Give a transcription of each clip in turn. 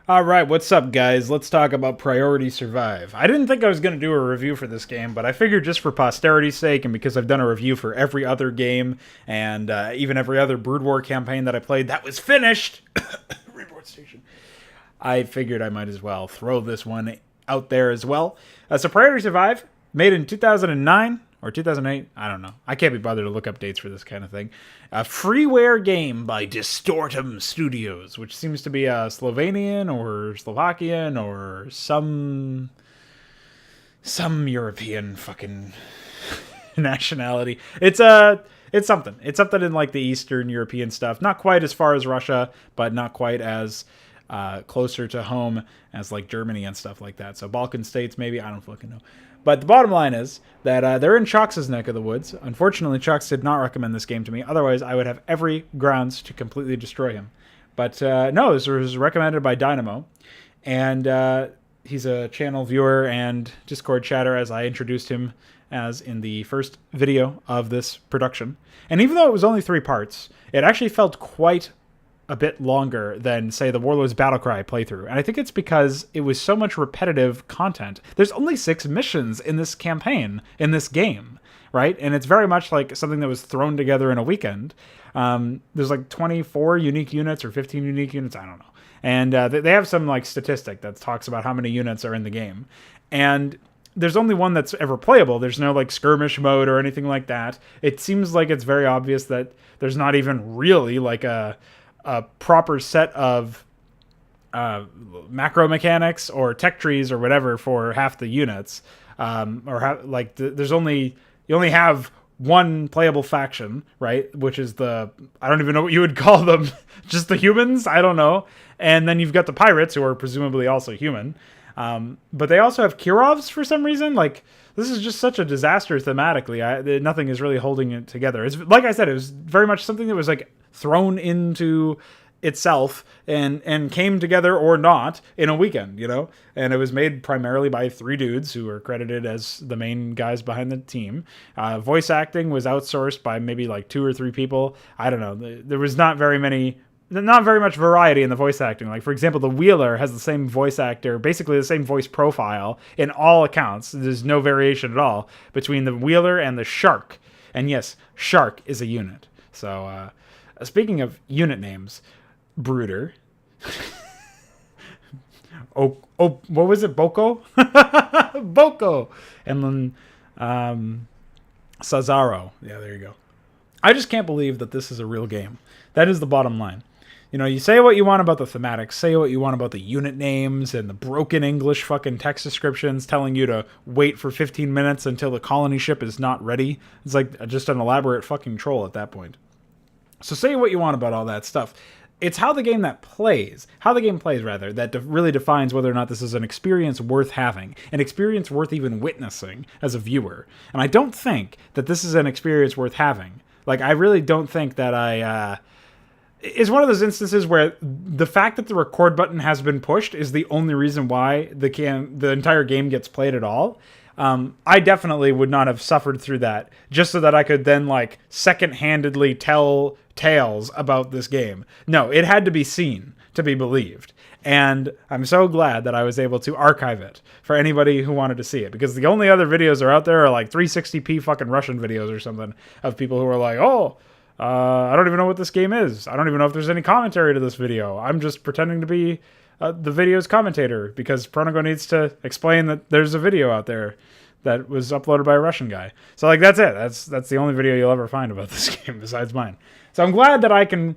All right, what's up, guys? Let's talk about Priority Survive. I didn't think I was going to do a review for this game, but I figured just for posterity's sake and because I've done a review for every other game and even every other Brood War campaign that I played that was finished, Reboot Station, I figured I might as well throw this one out there as well. So Priority Survive, made in 2009 or 2008, I don't know. I can't be bothered to look up dates for this kind of thing. A freeware game by Distortum Studios, which seems to be a Slovenian or Slovakian or some European fucking nationality. It's something. It's something in like the Eastern European stuff. Not quite as far as Russia, but not quite as closer to home as like Germany and stuff like that. So Balkan states, maybe. I don't fucking know. But the bottom line is that they're in Chalk's neck of the woods. Unfortunately, Chalk did not recommend this game to me. Otherwise, I would have every grounds to completely destroy him. But no, this was recommended by Dynamo. And he's a channel viewer and Discord chatter, as I introduced him as in the first video of this production. And even though it was only 3 parts, it actually felt quite a bit longer than, say, the Warlords Battlecry playthrough. And I think it's because it was so much repetitive content. There's only 6 missions in this campaign, in this game, right? And it's very much like something that was thrown together in a weekend. There's like 24 unique units or 15 unique units, I don't know. And they have some like statistic that talks about how many units are in the game. And there's only one that's ever playable. There's no like skirmish mode or anything like that. It seems like it's very obvious that there's not even really like a proper set of macro mechanics or tech trees or whatever for half the units. There's only, you only have one playable faction, right? Which is I don't even know what you would call them. Just the humans? I don't know. And then you've got the pirates, who are presumably also human. But they also have Kirovs for some reason. Like, this is just such a disaster thematically. Nothing is really holding it together. It's like I said, it was very much something that was like thrown into itself and came together or not in a weekend, you know? And it was made primarily by 3 dudes who are credited as the main guys behind the team. Voice acting was outsourced by maybe like 2 or 3 people. I don't know. There was not very much variety in the voice acting. Like, for example, the Wheeler has the same voice actor, basically the same voice profile in all accounts. There's no variation at all between the Wheeler and the Shark. And yes, Shark is a unit. So, speaking of unit names, Brooder. What was it? Boko? Boko. And then Sazaro. Yeah, there you go. I just can't believe that this is a real game. That is the bottom line. You know, you say what you want about the thematics, say what you want about the unit names and the broken English fucking text descriptions telling you to wait for 15 minutes until the colony ship is not ready. It's like just an elaborate fucking troll at that point. So say what you want about all that stuff. It's how the game plays, that really defines whether or not this is an experience worth having, an experience worth even witnessing as a viewer. And I don't think that this is an experience worth having. Like, I really don't think that it's one of those instances where the fact that the record button has been pushed is the only reason why the entire game gets played at all. I definitely would not have suffered through that just so that I could then like second-handedly tell tales about this game. No, it had to be seen to be believed. And I'm so glad that I was able to archive it for anybody who wanted to see it, because the only other videos are out there are like 360p fucking Russian videos or something of people who are like, I don't even know what this game is. I don't even know if there's any commentary to this video. I'm just pretending to be the video's commentator because Pronogo needs to explain that there's a video out there that was uploaded by a Russian guy. So like, that's it. That's the only video you'll ever find about this game besides mine. So I'm glad that I can,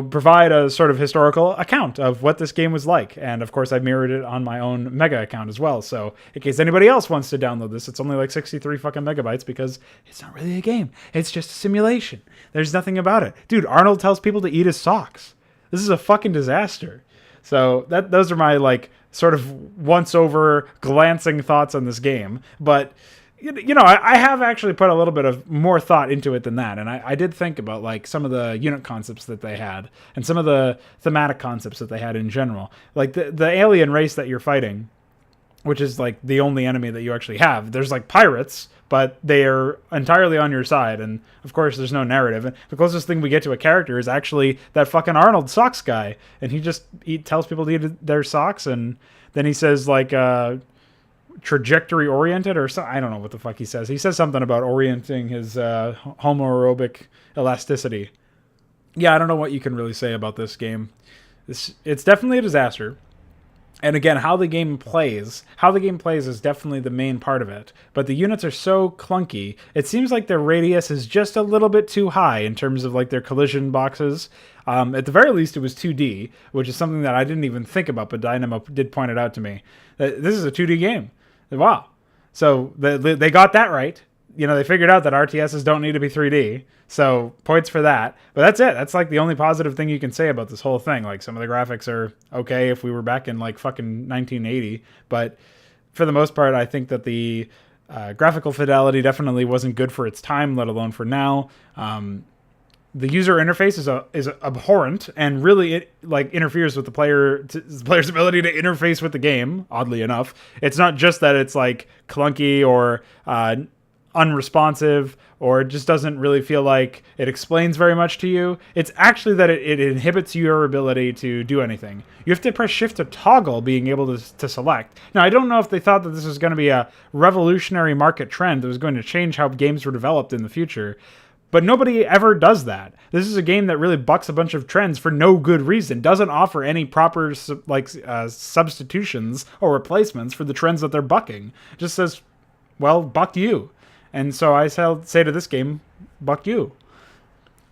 provide a sort of historical account of what this game was like. And of course I mirrored it on my own Mega account as well. So in case anybody else wants to download this, it's only like 63 fucking megabytes because it's not really a game. It's just a simulation. There's nothing about it. Dude, Arnold tells people to eat his socks. This is a fucking disaster. So those are my like sort of once over glancing thoughts on this game. But I have actually put a little bit of more thought into it than that. And I did think about like some of the unit concepts that they had and some of the thematic concepts that they had in general. Like the alien race that you're fighting which is like the only enemy that you actually have. There's like pirates, but they are entirely on your side, and of course there's no narrative. And the closest thing we get to a character is actually that fucking Arnold socks guy, and he tells people to eat their socks, and then he says like trajectory oriented or so. I don't know what the fuck he says. He says something about orienting his homoaerobic elasticity. Yeah, I don't know what you can really say about this game. It's definitely a disaster. And again, how the game plays is definitely the main part of it. But the units are so clunky. It seems like their radius is just a little bit too high in terms of like their collision boxes. At the very least, it was 2D, which is something that I didn't even think about, but Dynamo did point it out to me. This is a 2D game. Wow. So they got that right. They figured out that RTSs don't need to be 3D. So points for that. But that's it. That's like the only positive thing you can say about this whole thing. Like some of the graphics are okay if we were back in like fucking 1980. But for the most part, I think that the graphical fidelity definitely wasn't good for its time, let alone for now. The user interface is abhorrent and really it like interferes with the player's ability to interface with the game. Oddly enough, it's not just that it's like clunky or unresponsive, or it just doesn't really feel like it explains very much to you. It's actually that it inhibits your ability to do anything. You have to press shift to toggle being able to select. Now, I don't know if they thought that this was going to be a revolutionary market trend that was going to change how games were developed in the future, but nobody ever does that. This is a game that really bucks a bunch of trends for no good reason, doesn't offer any proper substitutions or replacements for the trends that they're bucking. It just says, well, buck you. And so I say to this game, buck you.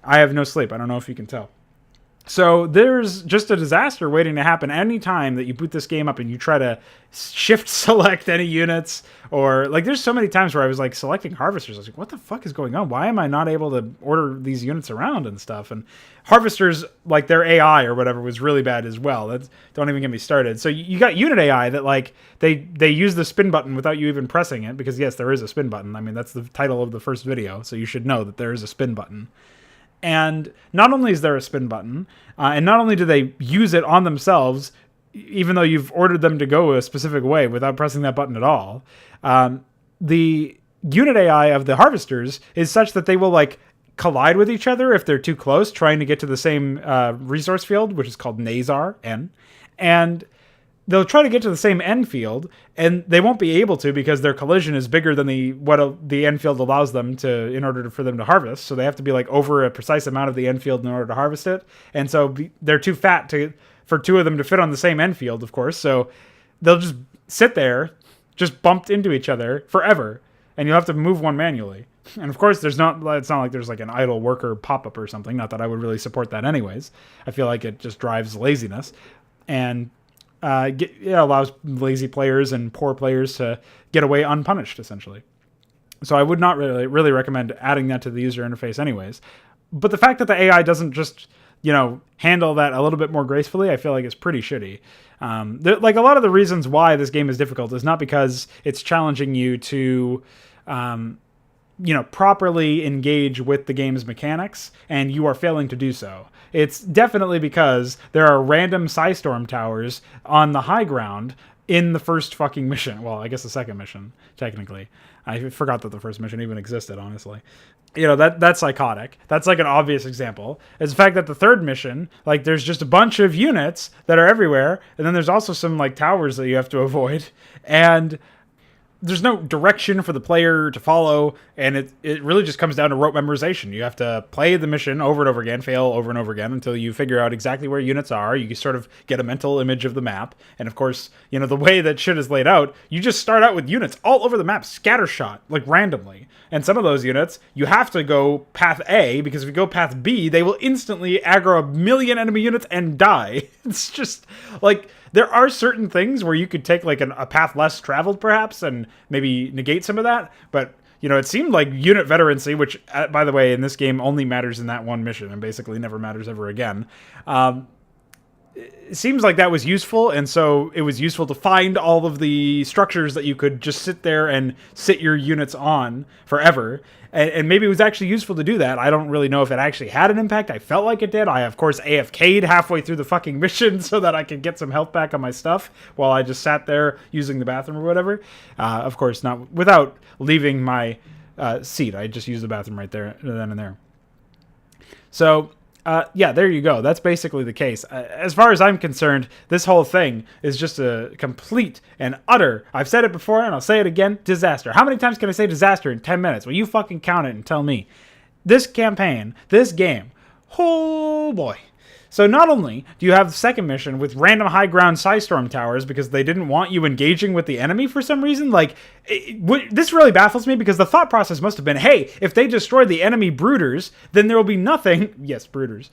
I have no sleep. I don't know if you can tell. So there's just a disaster waiting to happen any time that you boot this game up and you try to shift select any units, or like there's so many times where I was like selecting harvesters. I was like, what the fuck is going on? Why am I not able to order these units around and stuff? And harvesters, like their AI or whatever, was really bad as well. Don't even get me started. So you got unit AI that like they use the spin button without you even pressing it, because yes, there is a spin button. I mean, that's the title of the first video, so you should know that there is a spin button. And not only is there a spin button, and not only do they use it on themselves, even though you've ordered them to go a specific way without pressing that button at all, the unit AI of the harvesters is such that they will like collide with each other if they're too close, trying to get to the same resource field, which is called Nazar, N. And they'll try to get to the same end field, and they won't be able to because their collision is bigger than the end field allows them to in order for them to harvest. So they have to be like over a precise amount of the end field in order to harvest it. And so they're too fat for two of them to fit on the same end field, of course. So they'll just sit there, just bumped into each other forever, and you'll have to move one manually. And of course, it's not like there's like an idle worker pop-up or something. Not that I would really support that anyways. I feel like it just drives laziness. And it allows lazy players and poor players to get away unpunished, essentially. So I would not really recommend adding that to the user interface anyways. But the fact that the AI doesn't just, handle that a little bit more gracefully, I feel like is pretty shitty. Like a lot of the reasons why this game is difficult is not because it's challenging you to properly engage with the game's mechanics, and you are failing to do so. It's definitely because there are random Psystorm towers on the high ground in the first fucking mission. Well, I guess the second mission, technically. I forgot that the first mission even existed, honestly. That's psychotic. That's like an obvious example. It's the fact that the third mission, like there's just a bunch of units that are everywhere, and then there's also some like towers that you have to avoid, and there's no direction for the player to follow, and it really just comes down to rote memorization. You have to play the mission over and over again, fail over and over again until you figure out exactly where units are. You sort of get a mental image of the map, and of course, the way that shit is laid out, you just start out with units all over the map, scattershot, like randomly. And some of those units, you have to go path A, because if you go path B, they will instantly aggro a million enemy units and die. It's just, like, there are certain things where you could take, like, a path less traveled, perhaps, and maybe negate some of that, but it seemed like unit veterancy, which, by the way, in this game only matters in that one mission and basically never matters ever again. it seems like that was useful, and so it was useful to find all of the structures that you could just sit there and sit your units on forever. And maybe it was actually useful to do that. I don't really know if it actually had an impact. I felt like it did. I, of course, AFK'd halfway through the fucking mission so that I could get some health back on my stuff while I just sat there using the bathroom or whatever. Of course, not without leaving my seat. I just used the bathroom right there, then and there. So... yeah, there you go. That's basically the case. As far as I'm concerned, this whole thing is just a complete and utter, I've said it before and I'll say it again, disaster. How many times can I say disaster in 10 minutes? Well, you fucking count it and tell me. This campaign, this game, oh boy. So not only do you have the second mission with random high ground Psystorm towers because they didn't want you engaging with the enemy for some reason, like, this really baffles me because the thought process must have been, hey, if they destroy the enemy brooders, then there will be nothing, yes, brooders,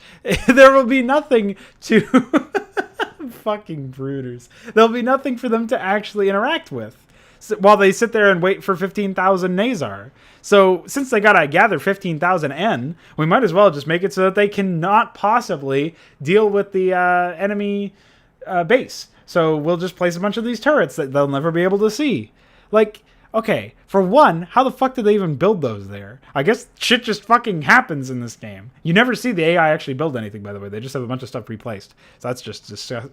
there will be nothing to, fucking brooders, there'll be nothing for them to actually interact with while they sit there and wait for 15,000 Nazar. So since they gotta gather 15,000 N, we might as well just make it so that they cannot possibly deal with the enemy base. So we'll just place a bunch of these turrets that they'll never be able to see. Like, okay, for one, how the fuck did they even build those there? I guess shit just fucking happens in this game. You never see the AI actually build anything, by the way. They just have a bunch of stuff replaced. So that's just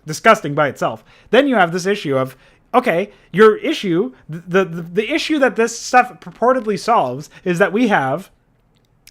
disgusting by itself. Then you have this issue of, okay, your issue, the issue that this stuff purportedly solves is that we have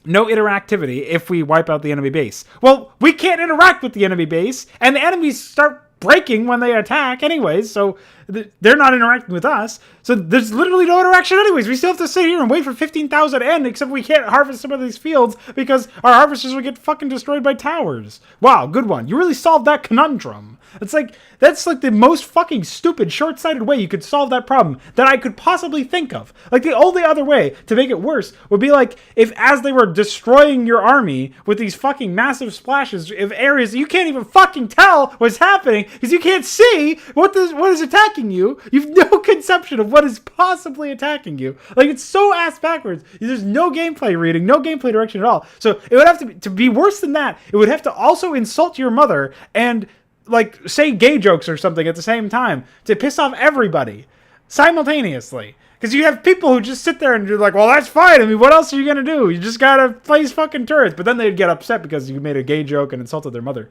no interactivity if we wipe out the enemy base. Well, we can't interact with the enemy base, and the enemies start breaking when they attack anyways, so they're not interacting with us. So there's literally no interaction anyways. We still have to sit here and wait for 15,000 N, except we can't harvest some of these fields because our harvesters will get fucking destroyed by towers. Wow, good one. You really solved that conundrum. It's like, that's like the most fucking stupid, short-sighted way you could solve that problem that I could possibly think of. Like, the only other way to make it worse would be like, if as they were destroying your army with these fucking massive splashes of areas that you can't even fucking tell what's happening because you can't see what is attacking you. You've no conception of what is possibly attacking you. Like, it's so ass backwards. There's no gameplay reading, no gameplay direction at all. So it would have to be worse than that. It would have to also insult your mother and, like, say gay jokes or something at the same time to piss off everybody simultaneously. Because you have people who just sit there and you're like, well, that's fine. I mean, what else are you going to do? You just got to place fucking turrets. But then they'd get upset because you made a gay joke and insulted their mother.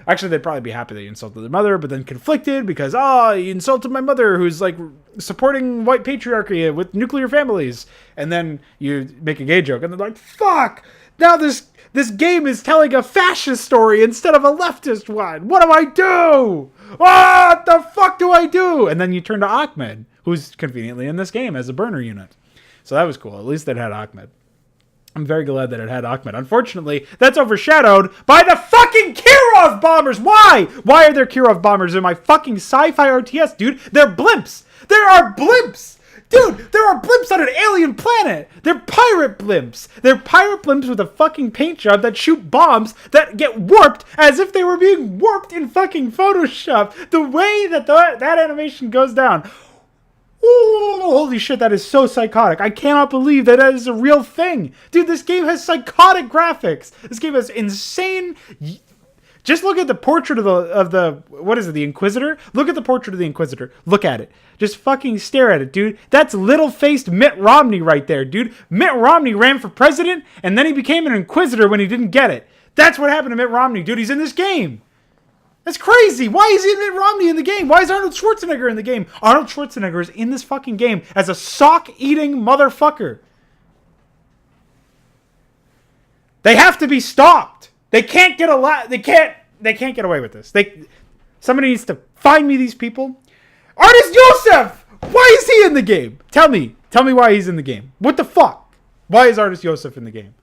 Actually, they'd probably be happy that you insulted their mother, but then conflicted because, you insulted my mother who's, like, supporting white patriarchy with nuclear families. And then you make a gay joke and they're like, fuck! Now this game is telling a fascist story instead of a leftist one. What do I do? What the fuck do I do? And then you turn to Ahmed, who's conveniently in this game as a burner unit. So that was cool. At least it had Ahmed. I'm very glad that it had Ahmed. Unfortunately, that's overshadowed by the fucking Kirov bombers. Why? Why are there Kirov bombers in my fucking sci-fi RTS, dude? They're blimps. There are blimps. Dude, there are blimps on an alien planet. They're pirate blimps. They're pirate blimps with a fucking paint job that shoot bombs that get warped as if they were being warped in fucking Photoshop. The way that that animation goes down. Ooh, holy shit, that is so psychotic. I cannot believe that is a real thing. Dude, this game has psychotic graphics. This game has insane... Just look at the portrait of the what is it, the Inquisitor? Look at the portrait of the Inquisitor. Look at it. Just fucking stare at it, dude. That's little-faced Mitt Romney right there, dude. Mitt Romney ran for president, and then he became an Inquisitor when he didn't get it. That's what happened to Mitt Romney, dude. He's in this game. That's crazy. Why is Mitt Romney in the game? Why is Arnold Schwarzenegger in the game? Arnold Schwarzenegger is in this fucking game as a sock-eating motherfucker. They have to be stopped. They can't get They can't get away with this. Somebody needs to find me these people. Artist Yosef! Why is he in the game? Tell me why he's in the game. What the fuck? Why is Artist Yosef in the game?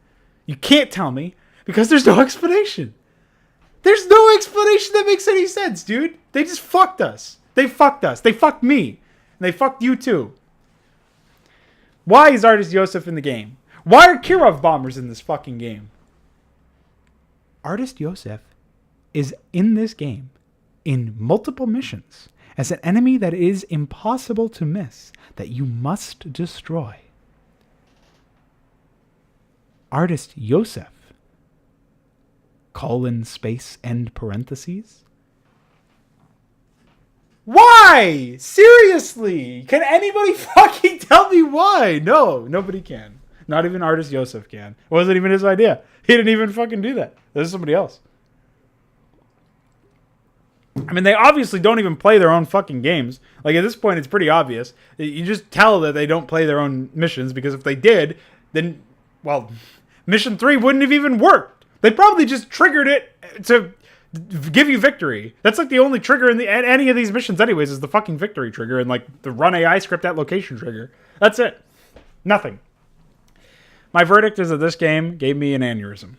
You can't tell me because there's no explanation. There's no explanation that makes any sense, dude. They just fucked us. They fucked us. They fucked me. And they fucked you too. Why is Artist Yosef in the game? Why are Kirov bombers in this fucking game? Artist Yosef is in this game in multiple missions as an enemy that is impossible to miss, that you must destroy. Artist Yosef, : space end parentheses, Why? Seriously? Can anybody fucking tell me why? No, nobody can. Not even artist Yosef can. It wasn't even his idea. He didn't even fucking do that. This is somebody else. I mean, they obviously don't even play their own fucking games. Like, at this point, it's pretty obvious. You just tell that they don't play their own missions, because if they did, then, well, Mission 3 wouldn't have even worked. They probably just triggered it to give you victory. That's like the only trigger in any of these missions anyways, is the fucking victory trigger and like the run AI script at location trigger. That's it. Nothing. My verdict is that this game gave me an aneurysm.